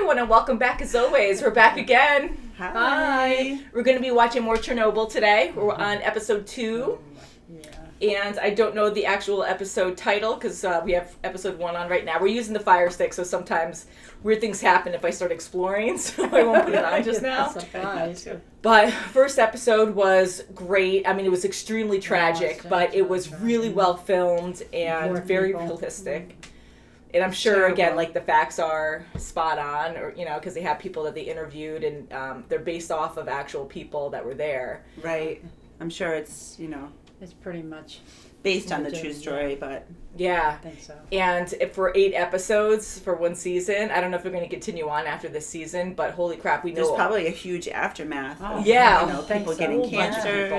everyone, and welcome back as always. We're back again. Hi. We're going to be watching more Chernobyl today. We're on episode 2. And I don't know the actual episode title because we have episode 1 on right now. We're using the Fire Stick, so sometimes weird things happen if I start exploring, so I won't put it on just now. But first episode was great. I mean, it was extremely tragic, but it was really well filmed and very realistic. And I'm sure, again, like the facts are spot on, or because they have people that they interviewed, and they're based off of actual people that were there. Right. I'm sure it's It's pretty much based on the true story, but yeah. I think so. And if for 8 episodes for one season, I don't know if they're going to continue on after this season, but holy crap, we know there's probably a huge aftermath. Oh, yeah, people getting cancers.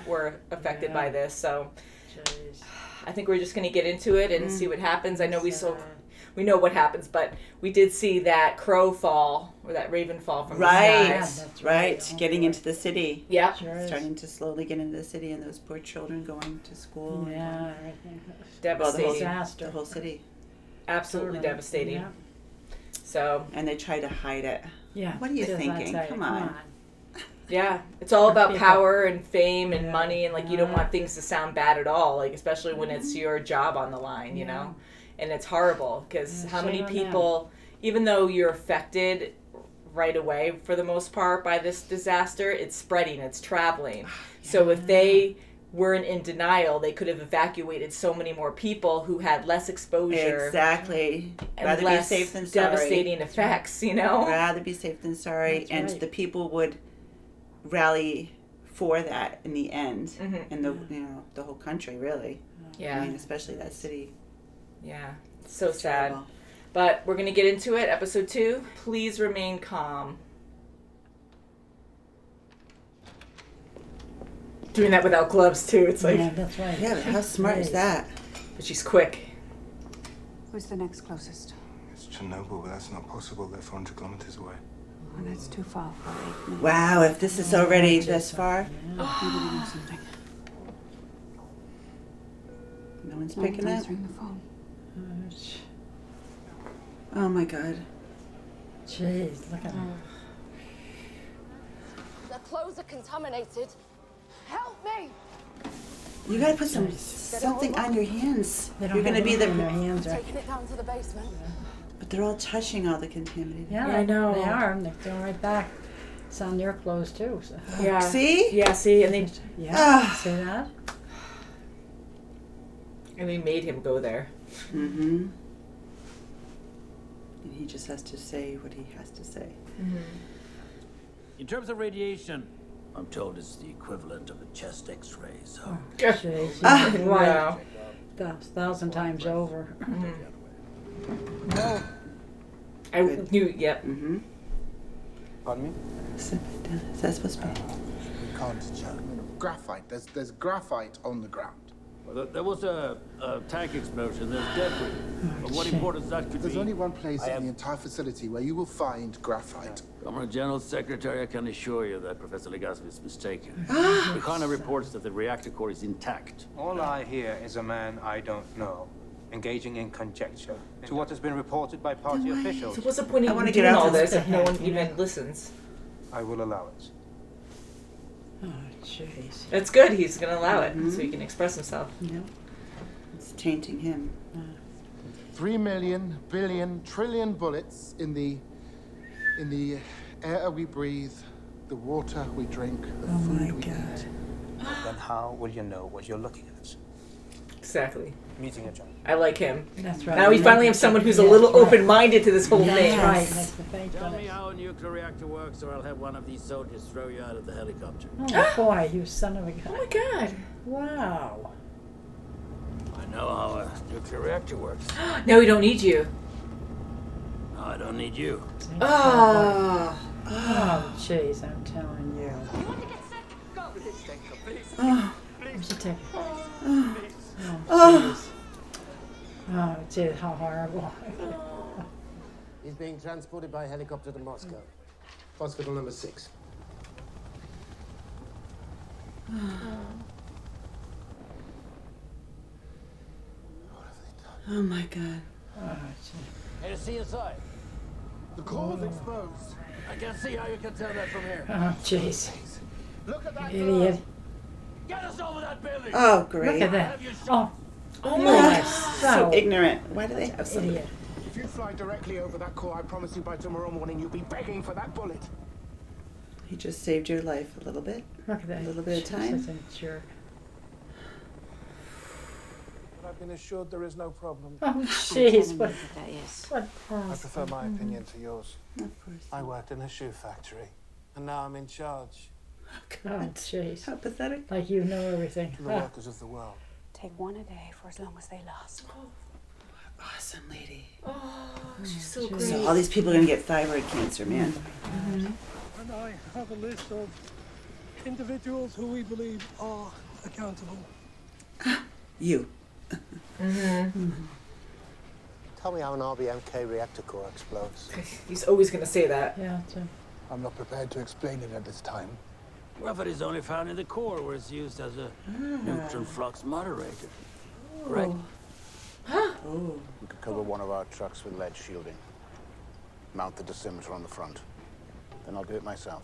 Were affected by this. So Jeez. I think we're just going to get into it and see what happens. I know we know what happens, but we did see that crow fall or that raven fall from the sky. Yeah, that's right. Getting into the city. Yeah. Sure Starting to slowly get into the city, and those poor children going to school. Yeah, everything. Devastating. The whole city. Absolutely devastating. Yeah. So. And they try to hide it. Yeah. What are you thinking? Come on. Yeah, it's all about power and fame and money, and you don't want things to sound bad at all, especially when it's your job on the line, you know. And it's horrible because how many people, even though you're affected right away for the most part by this disaster, it's spreading, it's traveling. So if they weren't in denial, they could have evacuated so many more people who had less exposure. Exactly. And rather less be safe than sorry. Devastating effects, Rather be safe than sorry. That's right. The people would rally for that in the end. And the whole country, really. Yeah. I mean, especially that city. Yeah, it's so sad. Terrible. But we're going to get into it. Episode 2, please remain calm. Doing that without gloves, too. It's like... Yeah, that's right. Yeah, but how smart is that? But she's quick. Who's the next closest? It's Chernobyl, but that's not possible. They're 400 kilometers away. Oh, that's too far for 8 minutes. Wow, if this is already this far. Maybe they know something. No one's No picking one's up. answering the phone. Oh my God. Jeez, look at her. Their clothes are contaminated. Help me! You gotta put something on your hands. They don't You're gonna have be anything the. in their hands, right? Taking it down to the basement. But they're all touching all the contaminated. Yeah, I know. They are, and they're going right back. It's on their clothes, too. So. Yeah. See? Yeah, see? And they See that? made him go there. Mm-hmm. And he just has to say what he has to say. In terms of radiation, I'm told it's the equivalent of a chest X-ray. So Jeez. Wow. 1,000 times over. No. I knew, yep. Mm-hmm. Pardon me? Is that supposed to be? We can't chat. Graphite. There's graphite on the ground. well, there was a tank explosion. There's debris. Of what importance that could There's be? only one place in the entire facility where you will find graphite. Comrade General Secretary, I can assure you that Professor Legasov is mistaken. The coroner reports that the reactor core is intact. All I hear is a man I don't know, engaging in conjecture to what has been reported by party officials. So what's the point I of wanna even get doing out all this this if no one even listens? I will allow it. Oh, jeez. That's good. He's going to allow it so he can express himself. Yeah. It's tainting him. 3 million, billion, trillion bullets in the air we breathe, the water we drink, the food we eat. Then how will you know what you're looking at? Exactly. Meeting a giant. I like him. That's right. Now we finally have someone who's a little open-minded to this whole thing. That's right. That's the thing. Tell me how a nuclear reactor works, or I'll have one of these soldiers throw you out of the helicopter. Oh, boy, you son of a gun. Oh my God. Wow. I know how a nuclear reactor works. No, we don't need you. No, I don't need you. Oh. Oh, jeez, I'm telling you. Oh. We should take it. Oh. Oh, jeez. Oh, jeez, how horrible. He's being transported by helicopter to Moscow. Hospital number 6. Oh my God. Oh, jeez. Hey, to see inside. The core's exposed. I can't see how you can tell that from here. Oh, jeez. Look at that Idiot. girl. Get us over that building! Oh, Look great. at that. Oh, Oh you my are god. So ignorant. Why do they have somebody? idiot. If you fly directly over that core, I promise you by tomorrow morning you'll be begging for that bullet. He just saved your life a little bit. Look at that. A little bit of She's time. such a jerk. But I've been assured there is no problem. Oh, jeez. What? That is. What? I prefer my opinion to yours. Of course. I worked in a shoe factory, and now I'm in charge. God, jeez. How pathetic. Like you know everything. For the Ah. workers of the world. Take one a day for as long as they last. Awesome lady. Oh, she's so Jeez. great. So all these people are going to get thyroid cancer, man. And I have a list of individuals who we believe are accountable. You. Tell me how an RBMK reactor core explodes. He's always gonna say that. Yeah, so. I'm not prepared to explain it at this time. Graphite is only found in the core where it's used as a neutron flux moderator. Right? Oh. We could cover one of our trucks with lead shielding. Mount the dosimeter on the front. Then I'll do it myself.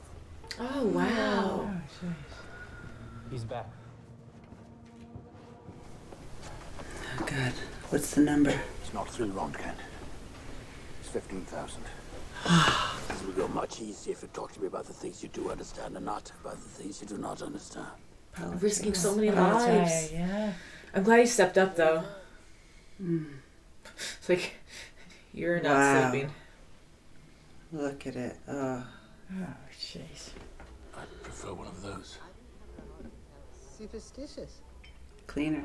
Oh wow. Oh, jeez. He's back. Oh, God. What's the number? It's not through, Ron Kent. It's 15,000. This will go much easier if you talk to me about the things you do understand and not about the things you do not understand. Risking so many I'll tell lives. you, yeah. I'm glad he stepped up though. It's like you're not Wow. sleeping. Look at it. Oh. Oh, jeez. I prefer one of those. Superstitious. Cleaner.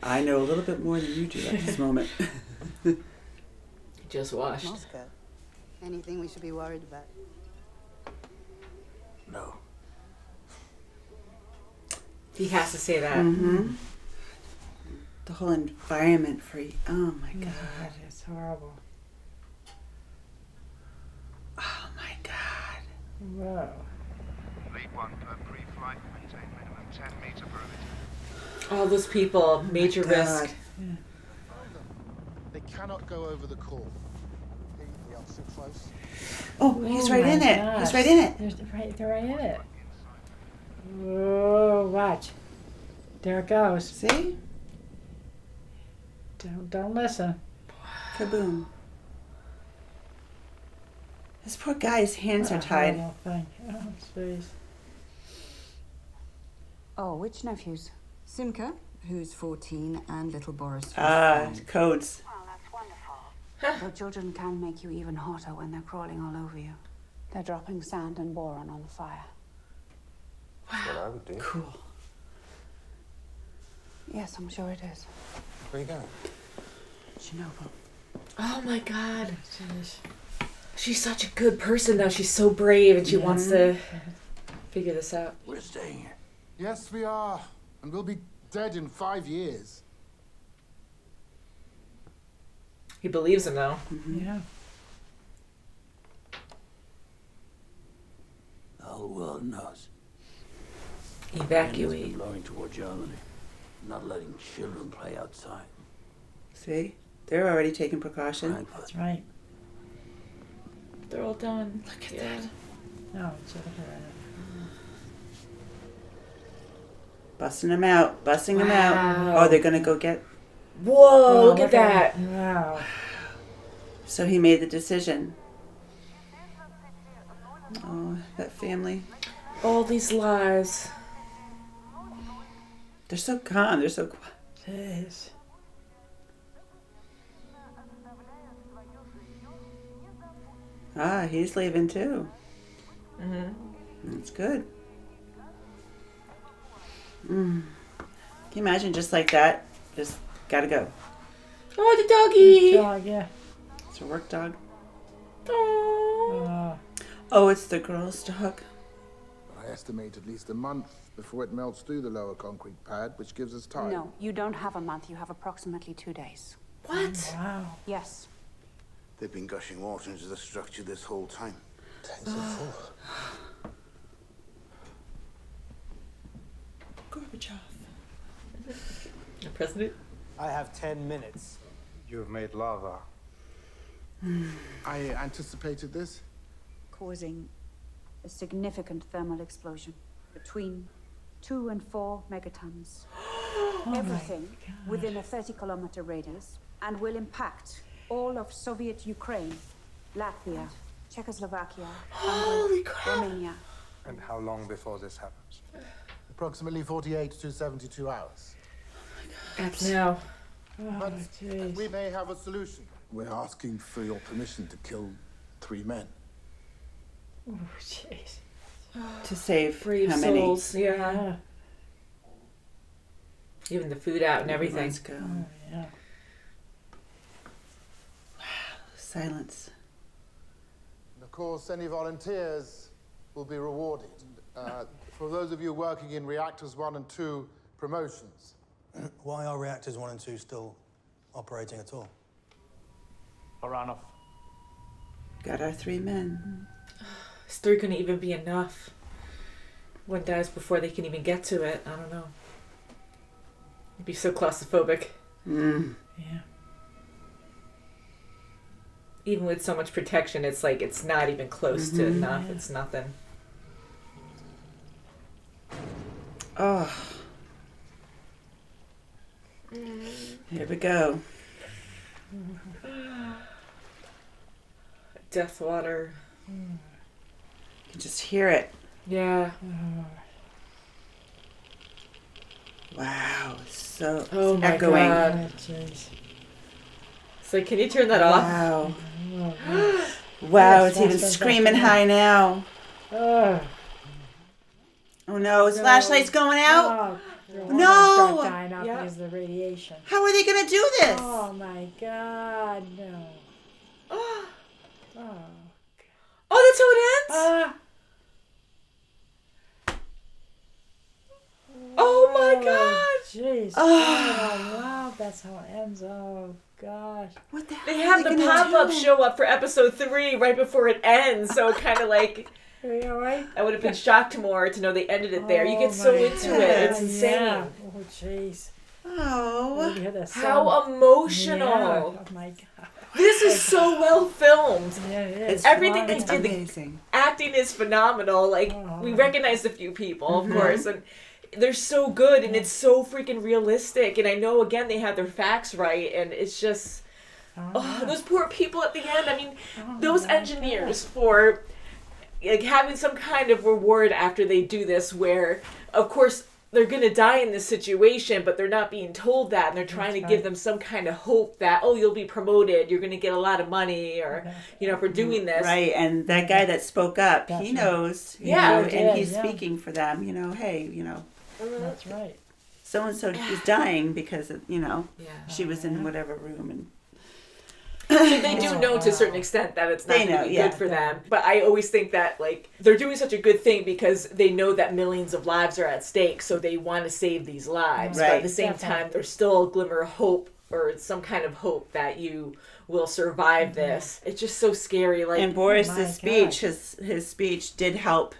I know a little bit more than you do at this moment. Just washed. Moscow. Anything we should be worried about? No. He has to say that. Mm-hmm. The whole environment for you. Oh my God. God, it's horrible. Oh my God. Whoa. Lead 1 per pre-flight. Maintain minimum 10 meter perimeter. All those people, major God. risk. They cannot go over the core. We are too close. Oh, he's Oh right my in it. gosh. He's right in it. They're right in it. Oh, watch. There it goes. See? Don't listen. Kaboom. This poor guy's hands are What a tied. horrible thing. Oh, jeez. Oh, which nephews? Simka, who's 14, and little Boris, who's Ah, 5. codes. Your children can make you even hotter when they're crawling all over you. They're dropping sand and boron on the fire. That's what I would do. Cool. Yes, I'm sure it is. Where are you going? Chernobyl. Oh my God. Jeez. She's such a good person though. She's so brave and she wants to figure this out. We're staying here. Yes, we are. And we'll be dead in 5 years. He believes him though. Yeah. The whole world knows. Evacuate. Blowing toward Germany. Not letting children play outside. See? They're already taking precaution. Frankfurt. That's right. They're all done. Look at that. No, it's look at that. Busting them out. Busting them Wow. out. Oh, they're going to go get... Whoa, Oh, look at that. Wow. So he made the decision. Oh, that family. All these lives. They're so calm. They're so quiet. Jeez. Ah, he's leaving too. Mm-hmm. That's good. Can you imagine just like that? Just gotta go. Oh, the doggy. Dog, yeah. It's a work dog. Oh. Oh, it's the girl's dog. I estimate at least a month before it melts through the lower concrete pad, which gives us time. No, you don't have a month. You have approximately 2 days. What? Wow. Yes. They've been gushing water into the structure this whole time. Tanks are full. Gorbachev. The president? I have 10 minutes. You have made lava. I anticipated this. causing a significant thermal explosion between 2 and 4 megatons. Everything within a 30-kilometer radius, and will impact all of Soviet Ukraine, Latvia, Czechoslovakia, Hungary, Romania. And how long before this happens? Approximately 48 to 72 hours. No. But we may have a solution. We're asking for your permission to kill 3 men. Oh, jeez. To save Brave how many? souls. Yeah. Even the food out and everything. Let's go. Oh, yeah. Silence. And of course, any volunteers will be rewarded. For those of you working in reactors 1 and 2, promotions. Why are reactors 1 and 2 still operating at all? Baranov. Got our 3 men. Is 3 going to even be enough? One dies before they can even get to it. I don't know. It'd be so claustrophobic. Mm. Yeah. Even with so much protection, it's like it's not even close to enough. Yeah. It's nothing. Oh. Here we go. Death water. You can just hear it. Yeah. Wow. So my echoing. God. Oh, jeez. So can you turn that off? Wow. Oh, Wow, yes, it's even that's screaming back high now. Oh. Oh no, his flashlight's going out? Oh, No! Start dying out because of the radiation. How are they going to do this? Oh my God, no. Oh. Oh, that's how it ends? Oh my God! Jeez. Oh. Wow, that's how it ends. Oh gosh. What the hell? They have the pop-up show up for episode 3 right before it ends, so kind of like... Are you alright? I would have been shocked more to know they ended it there. You get so into it. It's insane. Yeah. Oh, jeez. Oh. How emotional. Yeah. Oh, my God. This is so well filmed. Yeah, it is. Everything they It's did. amazing. The acting is phenomenal. Like, we recognized a few people, of course, and they're so good, and it's so freaking realistic. And I know, again, they have their facts right, and it's just... those poor people at the end. I mean, those engineers for... like having some kind of reward after they do this, where of course they're gonna die in this situation, but they're not being told that, and they're trying to give them some kind of hope that, oh, you'll be promoted, you're gonna get a lot of money, or for doing this. Right, and that guy that spoke up, he knows, you know, and he's speaking for them, hey, That's right. So-and-so is dying because, she was in whatever room, and So they do know to a certain extent that it's not going to be good for them. But I always think that, like, they're doing such a good thing because they know that millions of lives are at stake, so they want to save these lives. But at the same time, there's still a glimmer of hope, or some kind of hope that you will survive this. It's just so scary. Like, and Boris's speech, his speech did help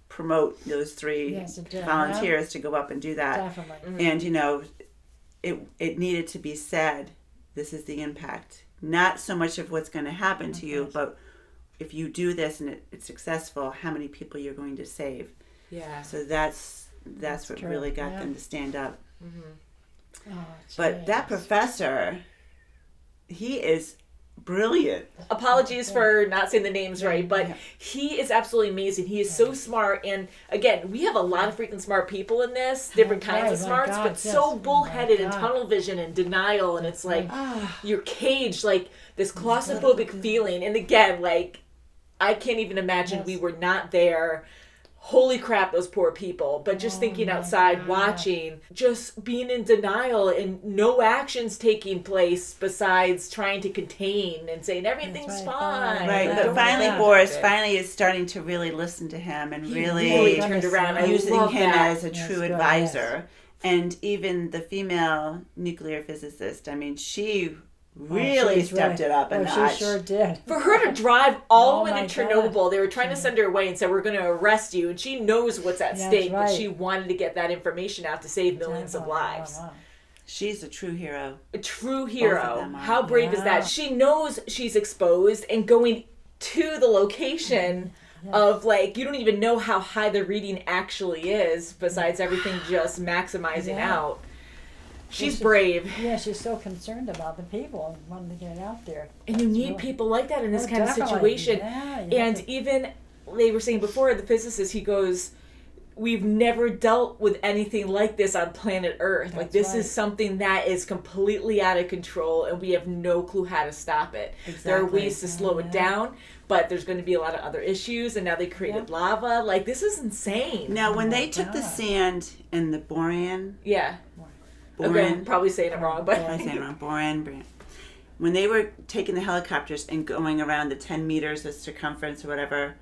promote those 3 volunteers to go up and do that. Definitely. And, it needed to be said, this is the impact. Not so much of what's going to happen to you, but if you do this and it's successful, how many people you're going to save. Yeah. So that's what true. really got them to stand up. Oh, But that professor, he is brilliant. Apologies for not saying the names right, but he is absolutely amazing. He is so smart, and again, we have a lot of freaking smart people in this, different kinds of smarts, but so bullheaded and tunnel vision and denial, and it's like you're caged, like this claustrophobic feeling. And again, like, I can't even imagine we were not there. Holy crap, those poor people. But just thinking outside, watching, just being in denial and no actions taking place besides trying to contain and saying everything's fine. Right, but finally Boris is starting to really listen to him and really turned around. using him as a true advisor. And even the female nuclear physicist, I mean, she really stepped it up a notch. She sure did. For her to drive all the way to Chernobyl, they were trying to send her away and said, we're going to arrest you. And she knows what's at stake, but she wanted to get that information out to save millions of lives. She's a true hero. A true Both of hero. them are. How brave is that? She knows she's exposed and going to the location of like, you don't even know how high the reading actually is besides everything just maximizing out. She's brave. Yeah, she's so concerned about the people and wanting to get out there. And you need people like that in this kind of definitely. situation. Yeah, And even, they were saying before, the physicist, he goes, we've never dealt with anything like this on planet Earth. Like, this is something that is completely out of control, and we have no clue how to stop it. Exactly. There are ways to slow it down, but there's going to be a lot of other issues, and now they created lava. Like, this is insane. Now, when they took the sand and the boron... Yeah. Boron... Okay, I'm probably saying it wrong, but... I'm saying it wrong. Boron... When they were taking the helicopters and going around the 10 meters of circumference or whatever,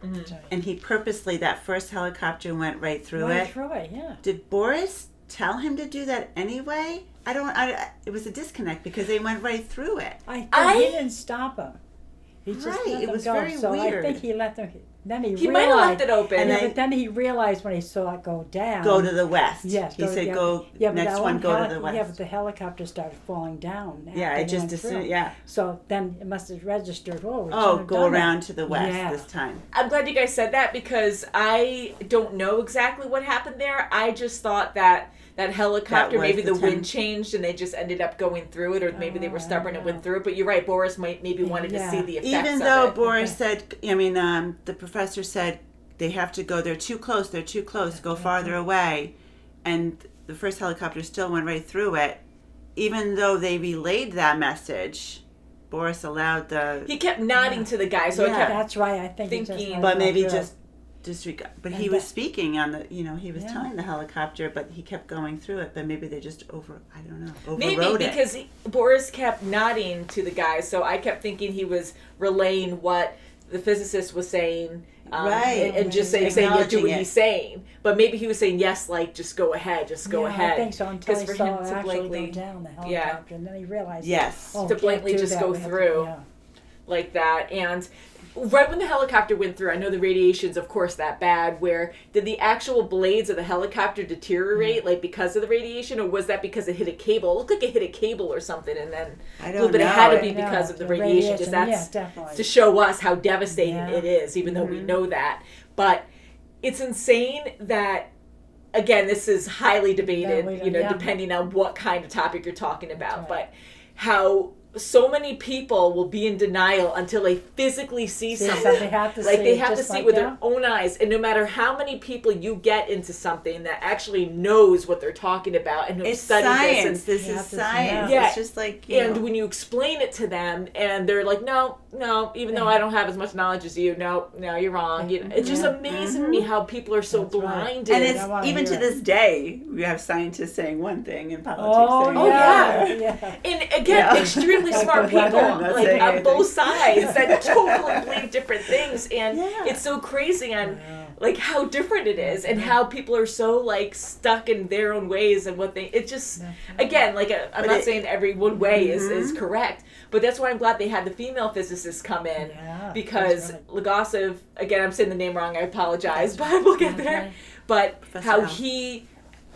and he purposely, that first helicopter went right through it. Yeah. Did Boris tell him to do that anyway? It was a disconnect because they went right through it. I think he didn't stop him. He just let it them was go. very so weird. I think he let them. Then he might have realized, left it open. And And but then he realized when he saw it go down. Go to the west. Yes. He said, but next that one, go to the Yeah, but west. the helicopter started falling down. Yeah, after it they just went assumed, through. yeah. So then it must have registered. Oh, Go around to the west this time. I'm glad you guys said that because I don't know exactly what happened there. I just thought that helicopter, That was maybe the the wind 10. changed and they just ended up going through it, or maybe they were stubborn and went through it. But you're right, Boris maybe wanted to see the effects Even of though it. Boris said, the professor said they have to go, they're too close, go farther away. And the first helicopter still went right through it. Even though they relayed that message, Boris allowed He kept nodding to the guy, so I kept that's right. I think thinking, but maybe just disregard. But And he was that- speaking on the, he was telling the helicopter, but he kept going through it. But maybe they just overrode maybe it. because Boris kept nodding to the guy, so I kept thinking he was relaying what the physicist was saying. And just saying yeah, do what he's saying. But maybe he was saying, yes, like, just go ahead, ahead. I think so, until he for saw him it to actually blankly, go down the helicopter, and then he realized, yes, oh, to can't blankly do just that. go We have to- through like that. And right when the helicopter went through, I know the radiation's, of course, that bad, where did the actual blades of the helicopter deteriorate, like, because of the radiation, or was that because it hit a cable? It looked like it hit a cable or something, and then I don't but know. it had to be I know, because of the the radiation, because radiation, that's definitely. to show us how devastating Yeah. it is, even though we know that. But it's insane that, again, this is highly debated, depending on what kind of topic you're talking about, but how so many people will be in denial until they physically see something. They have to like see they it have to just see like it with that. their own eyes, and no matter how many people you get into something that actually knows what they're talking about and have It's studied science. this, This is science. Yeah. It's just like and when you explain it to them, and they're like, no, even though I don't have as much knowledge as you, no, you're wrong. It's just amazing to me how people are so blinded. And it's even to this day, we have scientists saying one thing in politics. Oh, saying yeah. another. Yeah. And again, extremely smart people, Not like saying on anything. both sides, that totally believe different things, and it's so crazy on like how different it is, and how people are so like stuck in their own ways and what they. It just again, like I'm not saying every one way is correct, but that's why I'm glad they had the female physicists come in because Legasov. Again, I'm saying the name wrong. I apologize, but we'll get there. But Professor how Al. he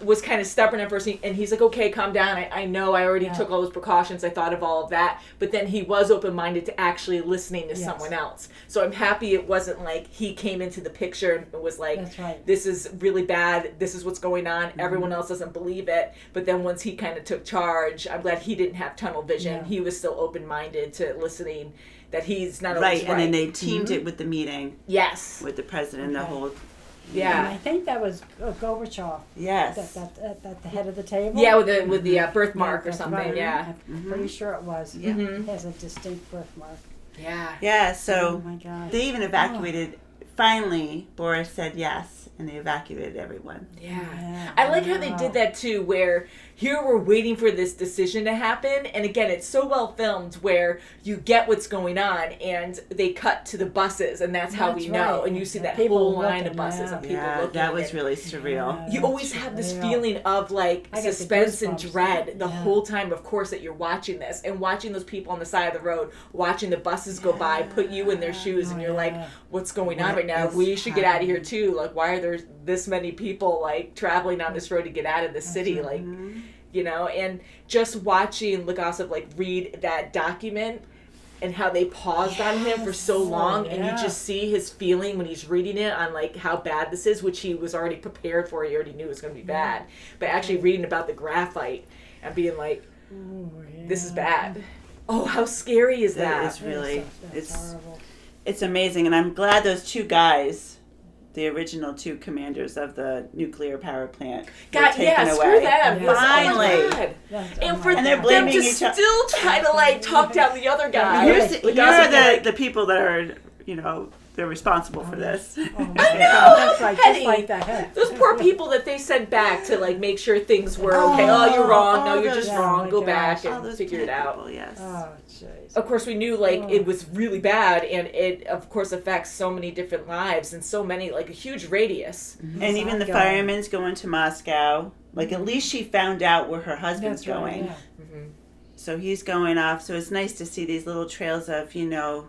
was kind of stubborn at first, and he's like, okay, calm down, I know I already took all those precautions, I thought of all of that, but then he was open-minded to actually listening to someone else. So I'm happy it wasn't like he came into the picture and was like, this is really bad, this is what's going on, everyone else doesn't believe it, but then once he kind of took charge, I'm glad he didn't have tunnel vision, he was still open-minded to listening, that he's not always right. And then they teamed it with the meeting. Yes. With the president, the whole... And I think that was Gorbachev. Yes. At the head of the table. Yeah, with the birthmark or that's something. right. Yeah. I'm pretty sure it was. Yeah. It has a distinct birthmark. Yeah. Yeah. So oh my God. they even evacuated. Finally, Boris said yes, and they evacuated everyone. Yeah. I like how they did that too, where here we're waiting for this decision to happen, and again, it's so well filmed where you get what's going on, and they cut to the buses, and that's how we know, and you see that whole line of buses of people looking. That was really surreal. You always have this feeling of like suspense and dread the whole time, of course, that you're watching this, and watching those people on the side of the road, watching the buses go by, put you in their shoes, and you're like, what's going on right now? We should get out of here too. Like, why are there this many people like traveling on this road to get out of the city? Like, you know, and just watching Legasov like read that document and how they paused on him for so long, and you just see his feeling when he's reading it on like how bad this is, which he was already prepared for. He already knew it was going to be bad, but actually reading about the graphite and being like, this is bad. Oh, how scary is that? It's really, That's horrible. It's amazing, and I'm glad those two guys, the original two commanders of the nuclear power plant, God, were taken screw away. them. Finally. Oh my God. And for they're them blaming to each other. still try to like talk down the other guy. You're Legasov, like, the people that are, you know, they're responsible for this. I know. That's right, just Hetty, like that. those poor people that they sent back to like make sure things were okay. Oh, you're wrong. No, you're just wrong. Go back and figure it out. People, yes. Oh, jeez. Of course, we knew like it was really bad, and it of course affects so many different lives and so many, like a huge radius. And even the firemen's going to Moscow. Like at least she found out where her husband's That's right, going. yeah. So he's going off. So it's nice to see these little trails of, you know,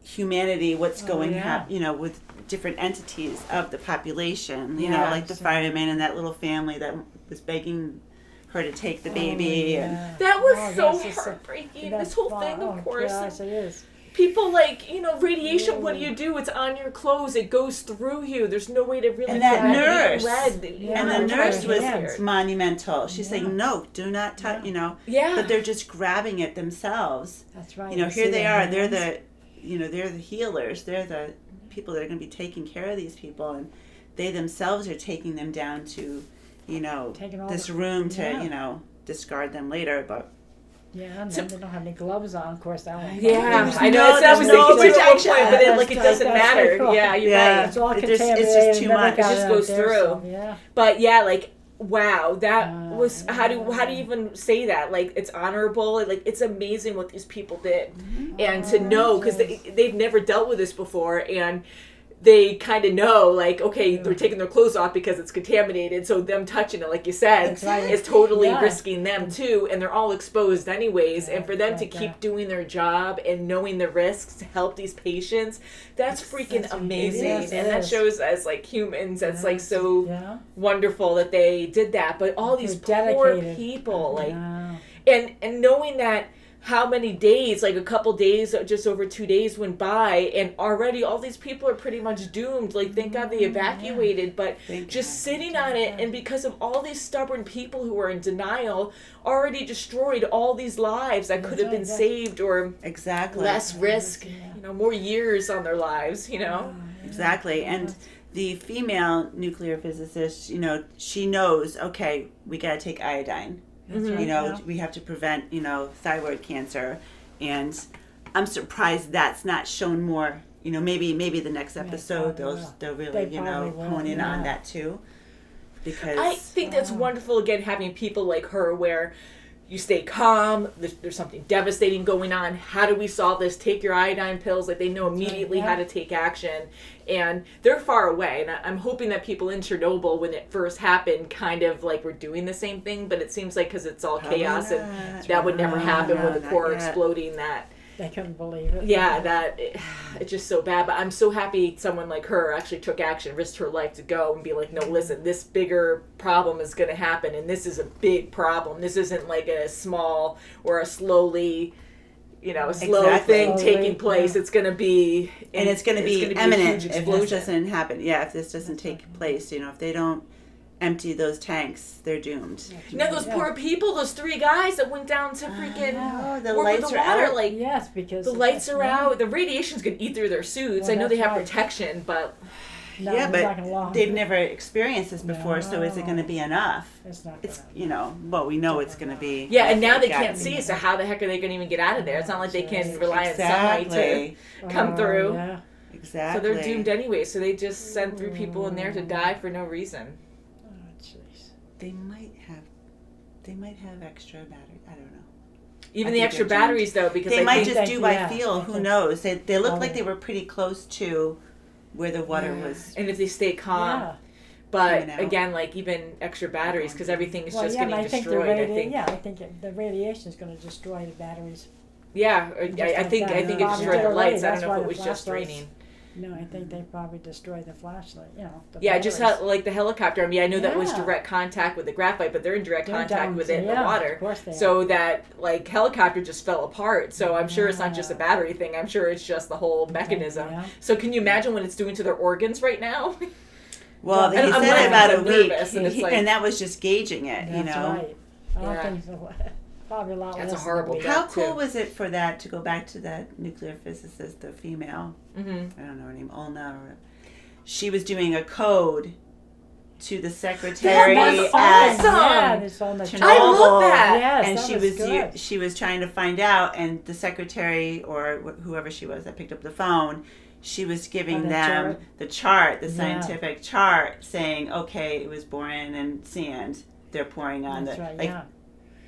humanity, what's going you know, with different entities of the population. You know, like the fireman and that little family that was begging her to take the baby. And That was so heartbreaking. This whole thing, of course. Yes, it is. People like, you know, radiation, what do? It's on your clothes. It goes through you. There's no way to really And that prevent it. nurse, and the nurse was monumental. monumental. She's saying, no, do not touch, you know. Yeah. But they're just grabbing it themselves. That's right. You know, You here see they their are. They're hands. the, you know, they're the healers. They're the people that are going to be taking care of these people. And they themselves are taking them down to, you know, Taking all this the- room to, yeah. you know, discard them later. But Yeah, and then they don't have any gloves on, of course. That one. Yeah, There's I know. no- It's was there's no thinking at one protection. point, but then like it That's doesn't right, that's matter. right. Yeah, you're Yeah. right. It's all It's contaminated. just too and then they much. got It just out goes there, through. so, yeah. But yeah, like wow, that was how do you even say that? Like it's honorable. Like it's amazing what these people did, and to know because they've never dealt with this before, and they kind of know like okay, they're taking their clothes off because it's contaminated. So them touching it, like you said, That's right. is totally Yeah. risking them too, and they're all exposed anyways. And for them to right, keep yeah. doing their job and knowing the risks to help these patients, that's freaking That's amazing, it is, and it that is. shows as like humans, that's like so Yeah. wonderful that they did that. But all these They're poor dedicated. people, like, Yeah. and knowing that how many days, like a couple days, just over 2 days went by, and already all these people are pretty much doomed. Like, thank God they evacuated, but just sitting on it, and because of all these stubborn people who were in denial, already destroyed all these lives that could have been saved, or exactly less risk, you know, more years on their lives, you know. Exactly. And the female nuclear physicist, you know, she knows, okay, we got to take iodine. right, You know, yeah. we have to prevent, you know, thyroid cancer. And I'm surprised that's not shown more. You know, maybe the next episode they'll really, They you know, probably will, hone in on yeah. that too. Because I think that's wonderful, again, having people like her where you stay calm, there's something devastating going on, how do we solve this? Take your iodine pills. Like, they know immediately how to take action, and they're far away, and I'm hoping that people in Chernobyl, when it first happened, kind of like were doing the same thing, but it seems like because it's all chaos, and that would never happen with the core exploding, that They couldn't believe it. yeah, that it's just so bad. But I'm so happy someone like her actually took action, risked her life to go and be like, no, listen, this bigger problem is going to happen, and this is a big problem. This isn't like a small or a slowly, you know, slow thing taking place. It's going to be, and it's going to be a imminent huge if explosion. this doesn't happen. Yeah, if this doesn't take place, you know, if they don't empty those tanks, they're doomed. You know, those poor people, those 3 guys that went down to freaking the work with lights the are water. out. Like, yes, because the lights are out. The radiation's going to eat through their suits. Well, I know they that's have right. protection, but No, yeah, it's but not gonna last. they've never experienced this before, so is it going to be enough? It's not. It's, you know, well, we know it's going to be. yeah, and now they gotta can't be. see, so how the heck are they going to even get out of there? It's not like they can rely on Exactly. sunlight to come through. Yeah. Exactly. So they're doomed anyway, so they just sent 3 people in there to die for no reason. Oh, jeez. They might have extra battery. I don't know. Even I the think extra they're doomed. batteries, though, because They I might think just do by yeah, feel. I Who think- knows? They look like Oh. they were pretty close to where the water was. and if they stay calm. Yeah. But Coming out. again, like even extra batteries, because everything is Well, just yeah, and getting I think destroyed. I think. yeah, I think the radiation is going to destroy the batteries. Yeah, I think like that. it Bob destroyed did the already. lights. I don't That's know why if it the was just flashlights- draining. No, I think they probably destroyed the flashlight. You know. The Yeah, just batteries. like the helicopter. I mean, I know that was Yeah. direct contact with the graphite, but they're in direct They're contact down with to- it in the yeah, water. of course they So that like helicopter just fell apart. So I'm sure it's not just a Yeah. battery thing. I'm sure it's just the whole mechanism. yeah. So can you imagine what it's doing to their organs right now? Well, he I'm said laughing about a because I'm week, nervous, and it's like- and that was just gauging it, That's you know. right. I don't Yeah. think so. Probably a lot That's a less. horrible than a week. death. How cool too. was it for that to go back to that nuclear physicist, the female? Mm-hmm. I don't know her name, Olna. She was doing a code to the secretary was at awesome. Yeah, it's on the Chernobyl, I love that. Yes, and that she was was good. she was trying to find out, and the secretary or whoever she was that picked up the phone, she was giving the them chart? the Yeah. scientific chart, saying, okay, it was boron and sand. They're pouring on That's the right, like yeah.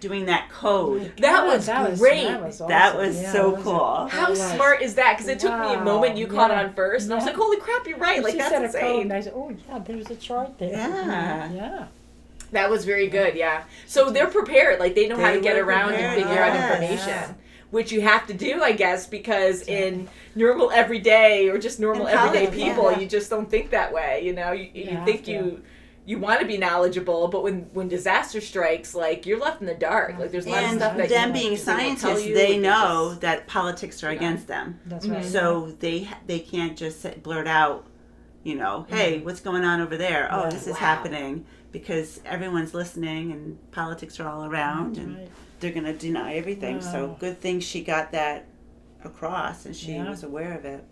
doing that code. That God, was great. That was, That awesome. was Yeah, so that was cool. a- How that was. smart is that? Because it took me a Wow, moment. You caught yeah. on first, and I was Yeah. like, "Holy crap, you're right!" Like she that's said a code, insane. and I said, "Oh yeah, there's a chart there." Yeah. Yeah. That was very good, yeah. So they're prepared, like they know how They to get were around and prepared, figure out yes. information, Yeah. which you have to do, I guess, because in normal everyday or just normal In everyday college, people, yeah. you just don't think that way. You know, you have think to. you want to be knowledgeable, but when disaster strikes, like you're left in the dark. Like there's a lot of And stuff that them you, being people won't tell scientists, you, they and know just- that politics are Yeah. against them. That's right. So they can't just blurt out, you know, hey, what's going on over there? Oh, Yeah. this is Wow. happening, because everyone's listening and politics are all around, and Right. they're going to deny everything. So Wow. good thing she got that across, and she Yeah. was aware of it.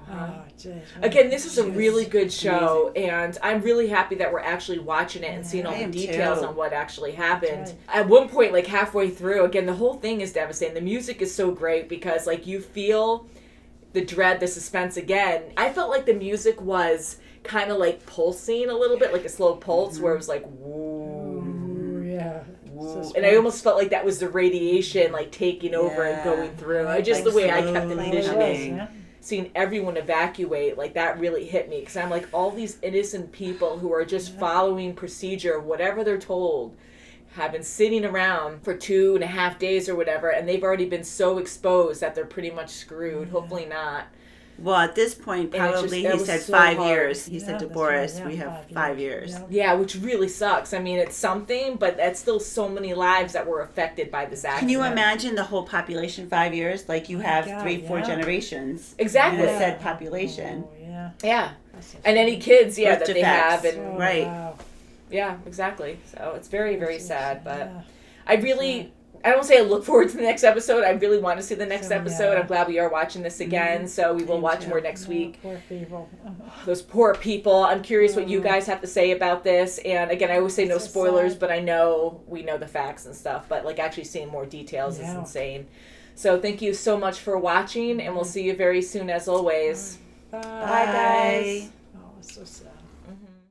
Wow. Oh, geez. Again, this is a She was really good show, and I'm really happy that we're actually watching it and seeing all I the am details too. on what actually happened. That's At one point, like halfway through, again, the whole thing is devastating. The music is so great because, like, you feel the dread, the suspense again. I felt like the music was kind of like pulsing a little bit, like a slow pulse, where it was like, woo. Ooh, yeah. Woo. And I almost felt like that was the radiation, like taking over and Yeah. going through. I just Like the way I kept slowly envisioning Yeah. seeing everyone evacuate, like that really hit me because I'm like, all these innocent people who are just following procedure, whatever they're told, have been sitting around for 2.5 days or whatever, and they've already been so exposed that they're pretty much screwed. Hopefully not. Well, at this point, And it's probably just- it he was said so 5 hard. years. He Yeah, said to that's Boris, right, yeah, we have 5 years. Yeah. Yeah, which really sucks. I mean, it's something, but that's still so many lives that were affected by this accident. Can you imagine the whole population 5 years? Like you have God, 3-4 yeah. generations. Exactly. In a said population. Oh, yeah. Yeah. That's a And any kids, yeah, Birth that they defects. have, and Oh, Right. Wow. yeah, exactly. So it's very, very sad, but Yeah. I really, I don't say I look forward to the next episode. I really want to see the next So, episode. yeah. I'm glad we are watching this again, so we will Me watch too. more next week. Poor people. Those poor people. I'm curious what you guys have to say about this. And again, I always say no It's so spoilers, sad. but I know we know the facts and stuff. But like actually seeing more details is Yeah. insane. So thank you so much for watching, and we'll see you very soon as always. Bye. Bye, guys. Oh, it's so sad. Mhm.